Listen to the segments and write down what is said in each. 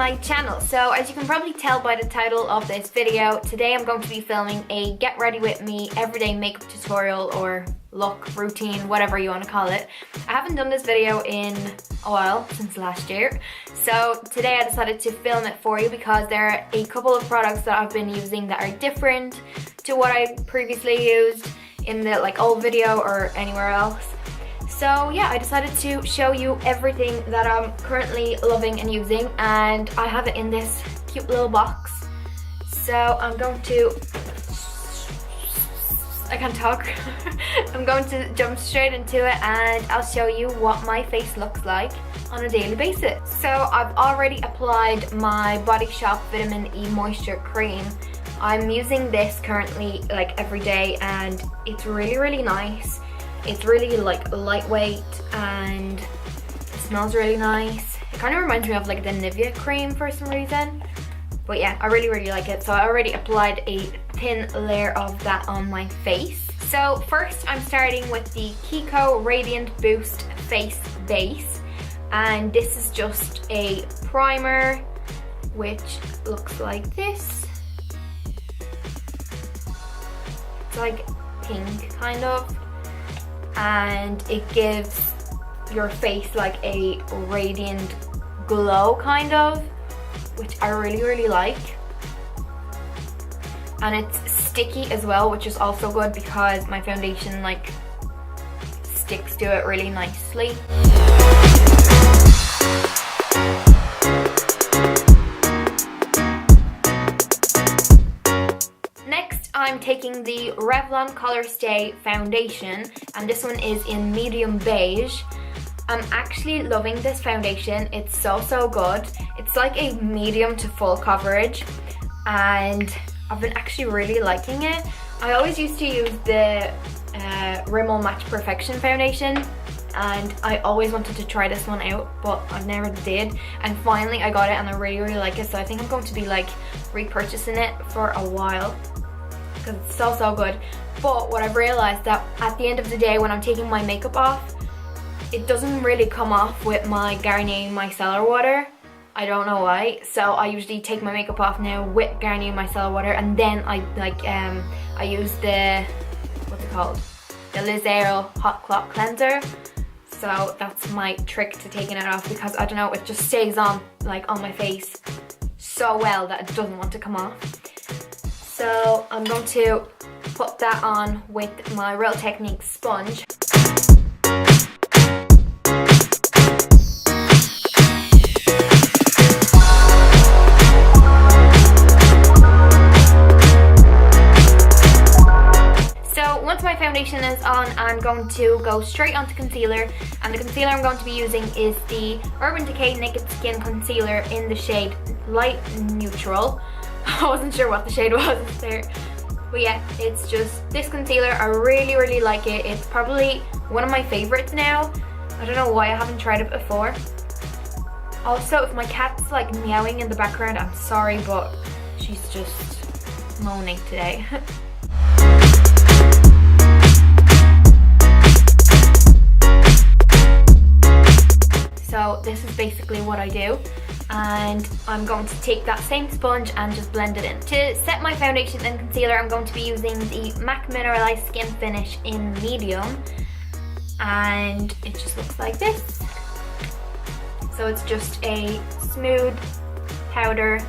my channel. So as you can probably tell by the title of this video, today I'm going to be filming a get ready with me everyday makeup tutorial or look, routine, whatever you want to call it. I haven't done this video in a while, since last year. So today I decided to film it for you because there are a couple of products that I've been using that are different to what I previously used in the old video or anywhere else. So yeah, I decided to show you everything that I'm currently loving and using, and I have it in this cute little box. So I'm going to, I can't talk. I'm going to jump straight into it and I'll show you what my face looks like on a daily basis. So I've already applied my Body Shop Vitamin E Moisture Cream. I'm using this currently every day and it's really nice. It's really lightweight and it smells really nice. It kind of reminds me of the Nivea cream for some reason. But yeah, I really like it. So I already applied a thin layer of that on my face. So first I'm starting with the Kiko Radiant Boost Face Base. And this is just a primer which looks like this. It's like pink kind of. And it gives your face a radiant glow kind of, which I really like. And it's sticky as well, which is also good because my foundation sticks to it really nicely. I'm taking the Revlon Color Stay foundation, and this one is in medium beige. I'm actually loving this foundation. It's so good. It's like a medium to full coverage and I've been actually really liking it. I always used to use the Rimmel Match Perfection foundation and I always wanted to try this one out, but I never did, and finally I got it and I really like it. So I think I'm going to be repurchasing it for a while because it's so good. But what I've realized that at the end of the day when I'm taking my makeup off, it doesn't really come off with my Garnier Micellar Water. I don't know why. So I usually take my makeup off now with Garnier Micellar Water, and then I use the, what's it called? The Liz Earle Hot Clot Cleanser. So that's my trick to taking it off, because I don't know, it just stays on on my face so well that it doesn't want to come off. So I'm going to put that on with my Real Techniques sponge. So once my foundation is on, I'm going to go straight onto concealer, and the concealer I'm going to be using is the Urban Decay Naked Skin Concealer in the shade Light Neutral. I wasn't sure what the shade was there, but yeah, it's just this concealer. I really like it. It's probably one of my favorites now. I don't know why I haven't tried it before. Also, if my cat's meowing in the background, I'm sorry, but she's just moaning today. So this is basically what I do. And I'm going to take that same sponge and just blend it in. To set my foundation and concealer, I'm going to be using the MAC Mineralized Skin Finish in medium, and it just looks like this. So it's just a smooth powder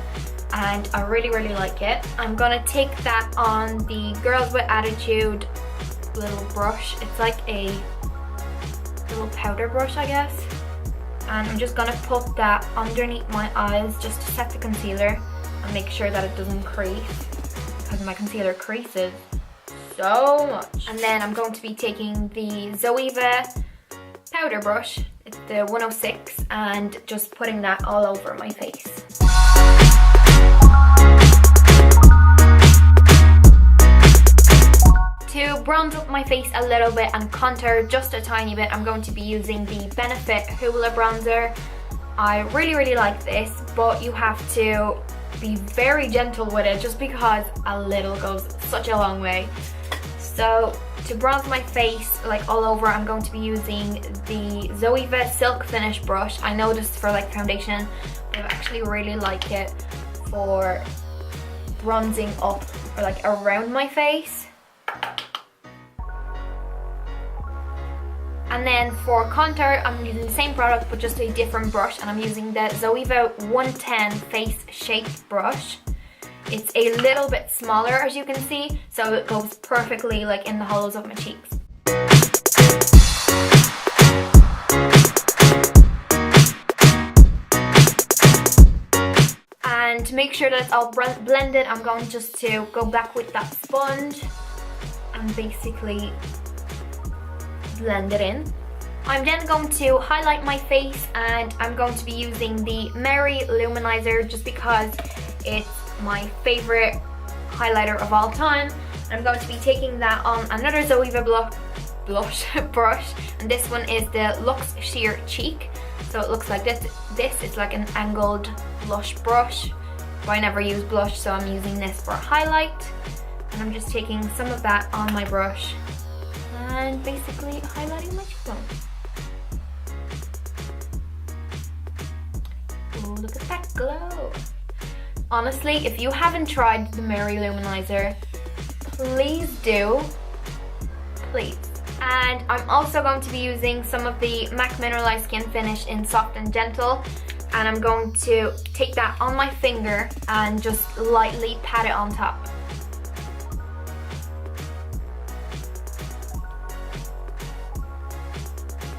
and I really like it. I'm gonna take that on the Girls with Attitude little brush. It's like a little powder brush, I guess. And I'm just gonna put that underneath my eyes just to set the concealer and make sure that it doesn't crease, because my concealer creases so much. And then I'm going to be taking the Zoeva powder brush, it's the 106, and just putting that all over my face. To bronze up my face a little bit and contour just a tiny bit, I'm going to be using the Benefit Hoola Bronzer. I really like this, but you have to be very gentle with it just because a little goes such a long way. So to bronze my face like all over, I'm going to be using the Zoeva Silk Finish brush. I know this is for like foundation, but I actually really like it for bronzing up or like around my face. And then for contour, I'm using the same product but just a different brush, and I'm using the Zoeva 110 Face Shape brush. It's a little bit smaller, as you can see, so it goes perfectly like in the hollows of my cheeks. And to make sure that it's all blended, I'm going just to go back with that sponge and basically blend it in. I'm then going to highlight my face, and I'm going to be using the Merry Luminizer just because it's my favorite highlighter of all time. And I'm going to be taking that on another Zoeva blush brush, and this one is the Luxe Sheer Cheek. So it looks like this. This is like an angled blush brush, but I never use blush, so I'm using this for highlight. And I'm just taking some of that on my brush and basically highlighting my cheekbone. Oh, look at that glow. Honestly, if you haven't tried the Merry Luminizer, please do. Please. And I'm also going to be using some of the MAC Mineralized Skin Finish in Soft and Gentle. And I'm going to take that on my finger and just lightly pat it on top.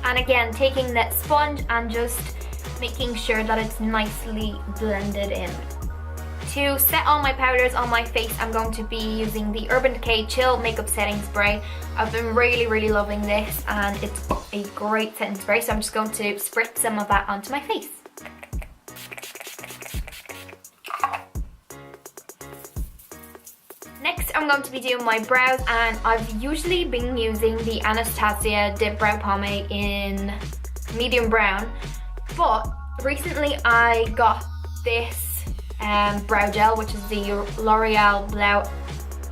And again, taking that sponge and just making sure that it's nicely blended in. To set all my powders on my face, I'm going to be using the Urban Decay Chill Makeup Setting Spray. I've been really loving this, and it's a great setting spray, so I'm just going to spritz some of that onto my face. Next, I'm going to be doing my brows, and I've usually been using the Anastasia Dip Brow Pomade in medium brown, but recently I got this brow gel, which is the L'Oreal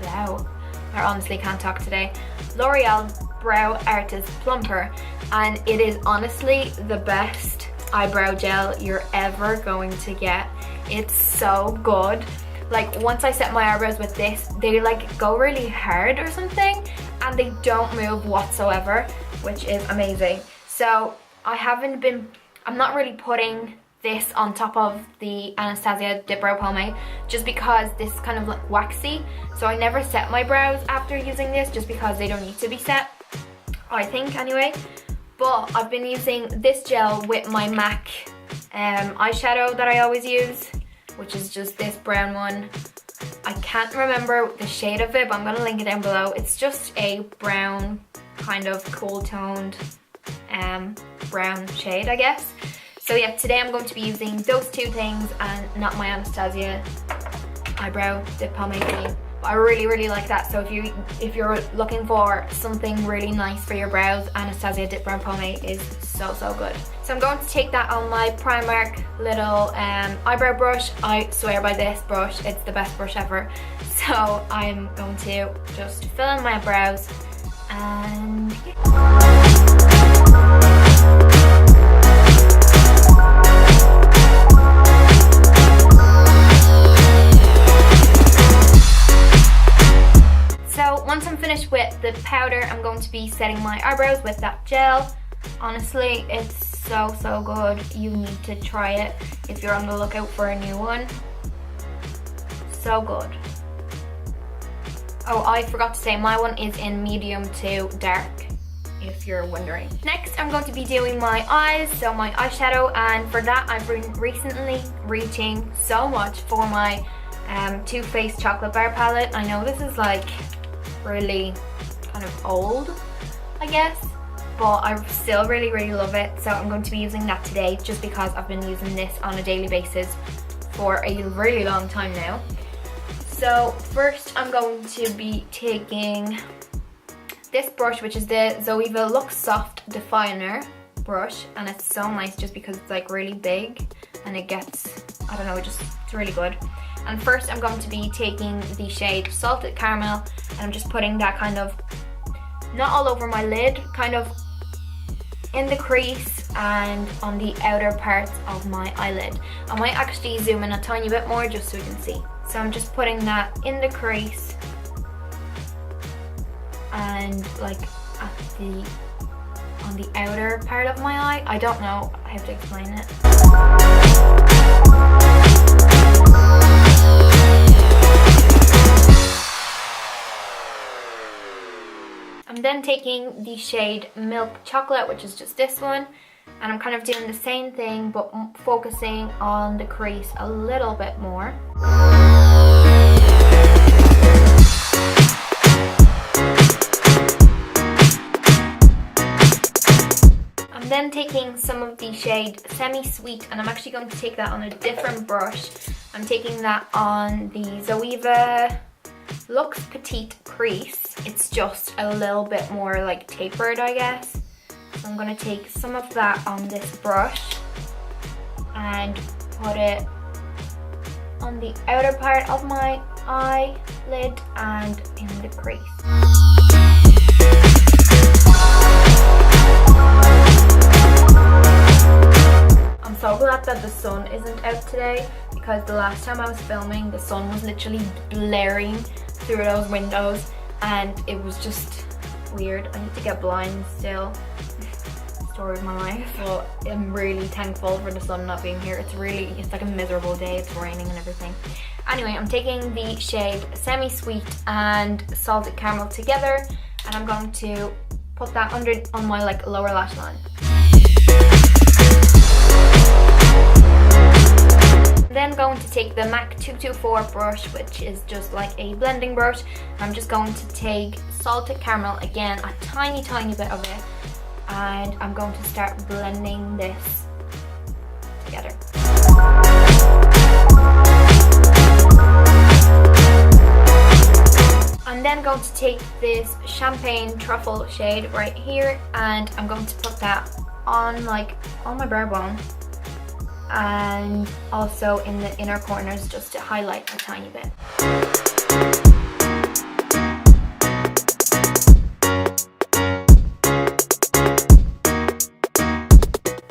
I honestly can't talk today. L'Oreal Brow Artist Plumper, and it is honestly the best eyebrow gel you're ever going to get. It's so good. Like, once I set my eyebrows with this, they like go really hard or something, and they don't move whatsoever, which is amazing. So I'm not really putting this on top of the Anastasia Dip Brow Pomade just because this is kind of like waxy, so I never set my brows after using this just because they don't need to be set, I think anyway. But I've been using this gel with my MAC eyeshadow that I always use, which is just this brown one. I can't remember the shade of it, but I'm gonna link it down below. It's just a brown, kind of cool toned brown shade, I guess. So yeah, today I'm going to be using those two things and not my Anastasia eyebrow dip pomade cream. But I really like that. So if you're looking for something really nice for your brows, Anastasia Dip Brow Pomade is so good. So I'm going to take that on my Primark little eyebrow brush. I swear by this brush, it's the best brush ever. So I'm going to just fill in my brows and yeah. Once I'm finished with the powder, I'm going to be setting my eyebrows with that gel. Honestly, it's so good. You need to try it if you're on the lookout for a new one. So good. Oh, I forgot to say, my one is in medium to dark, if you're wondering. Next, I'm going to be doing my eyes, so my eyeshadow, and for that I've been recently reaching so much for my Too Faced Chocolate Bar palette. I know this is like really kind of old, I guess, but I still really love it. So I'm going to be using that today just because I've been using this on a daily basis for a really long time now. So first I'm going to be taking this brush, which is the Zoeva Luxe Soft Definer brush, and it's so nice just because it's like really big and it gets, I don't know, it's really good. And first I'm going to be taking the shade Salted Caramel, and I'm just putting that kind of not all over my lid, kind of in the crease and on the outer parts of my eyelid. I might actually zoom in a tiny bit more just so you can see. So I'm just putting that in the crease and like on the outer part of my eye. I don't know how to explain it. I'm then taking the shade Milk Chocolate, which is just this one, and I'm kind of doing the same thing but focusing on the crease a little bit more. I'm then taking some of the shade Semi Sweet, and I'm actually going to take that on a different brush. I'm taking that on the Zoeva Luxe Petite crease. It's just a little bit more like tapered, I guess. So I'm going to take some of that on this brush and put it on the outer part of my eyelid and in the crease. I'm so glad that the sun isn't out today, because the last time I was filming, the sun was literally blaring through those windows and it was just weird. I need to get blind still. Story of my life. So I'm really thankful for the sun not being here. It's like a miserable day. It's raining and everything. Anyway, I'm taking the shade Semi Sweet and Salted Caramel together, and I'm going to put that on my like lower lash line. I'm then going to take the MAC 224 brush, which is just like a blending brush. I'm just going to take Salted Caramel again, a tiny bit of it, and I'm going to start blending this together. I'm then going to take this Champagne Truffle shade right here, and I'm going to put that on my brow bone and also in the inner corners just to highlight a tiny bit.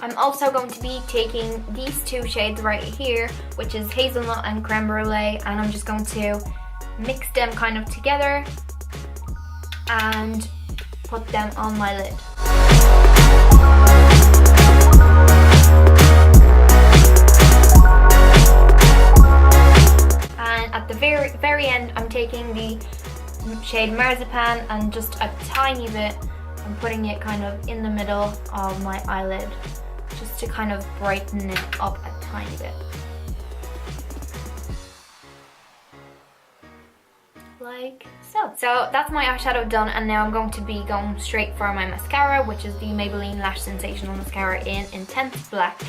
I'm also going to be taking these two shades right here, which is Hazelnut and Creme Brulee, and I'm just going to mix them kind of together and put them on my lid. And at the very end, I'm taking the shade Marzipan and just a tiny bit, I'm putting it kind of in the middle of my eyelid just to kind of brighten it up a tiny bit. Like so. So that's my eyeshadow done, and now I'm going to be going straight for my mascara, which is the Maybelline Lash Sensational Mascara in Intense Black.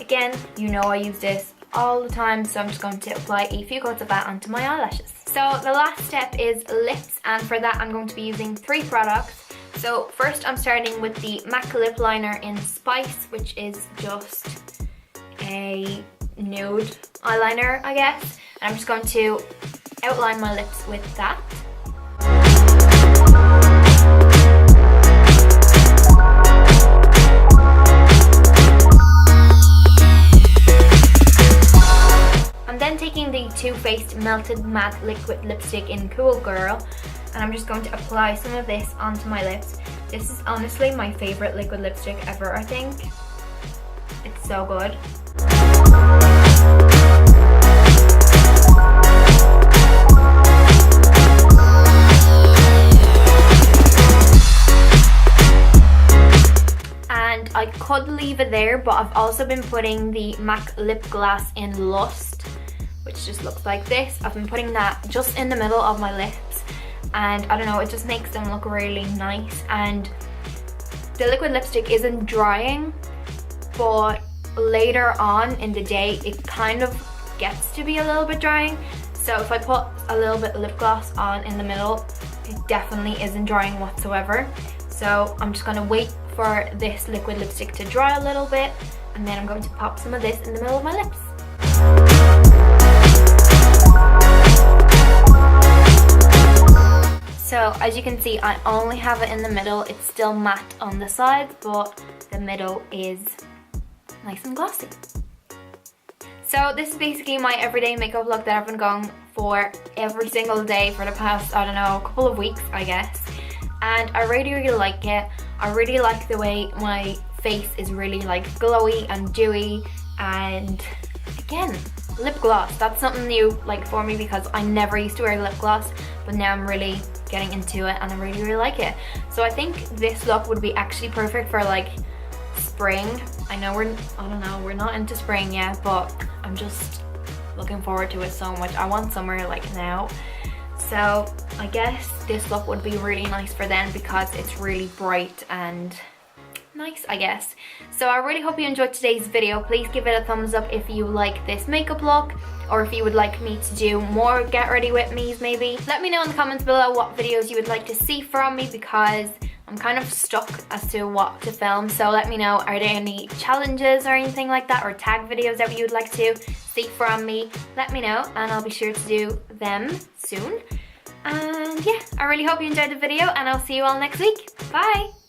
Again, you know I use this all the time, so I'm just going to apply a few coats of that onto my eyelashes. So the last step is lips, and for that I'm going to be using 3 products. So first I'm starting with the MAC Lip Liner in Spice, which is just a nude eyeliner, I guess. And I'm just going to outline my lips with that. I'm then taking the Too Faced Melted Matte Liquid Lipstick in Cool Girl, and I'm just going to apply some of this onto my lips. This is honestly my favorite liquid lipstick ever, I think. It's so good. And I could leave it there, but I've also been putting the MAC Lip Glass in Lust, which just looks like this. I've been putting that just in the middle of my lips, and I don't know, it just makes them look really nice. And the liquid lipstick isn't drying, but later on in the day it kind of gets to be a little bit drying. So if I put a little bit of lip gloss on in the middle, it definitely isn't drying whatsoever. So I'm just going to wait for this liquid lipstick to dry a little bit, and then I'm going to pop some of this in the middle of my lips. So So as you can see, I only have it in the middle. It's still matte on the sides, but the middle is nice and glossy. So this is basically my everyday makeup look that I've been going for every single day for the past, I don't know, couple of weeks, I guess. And I really like it. I really like the way my face is really like glowy and dewy. And again, lip gloss, that's something new like for me because I never used to wear lip gloss, but now I'm really getting into it and I really like it. So I think this look would be actually perfect for like spring. I know we're not into spring yet, but I'm just looking forward to it so much. I want summer like now. So I guess this look would be really nice for then because it's really bright and nice, I guess. So I really hope you enjoyed today's video. Please give it a thumbs up if you like this makeup look, or if you would like me to do more get ready with me's maybe. Let me know in the comments below what videos you would like to see from me because I'm kind of stuck as to what to film. So let me know, are there any challenges or anything like that, or tag videos that you would like to see from me? Let me know and I'll be sure to do them soon. And yeah, I really hope you enjoyed the video and I'll see you all next week. Bye!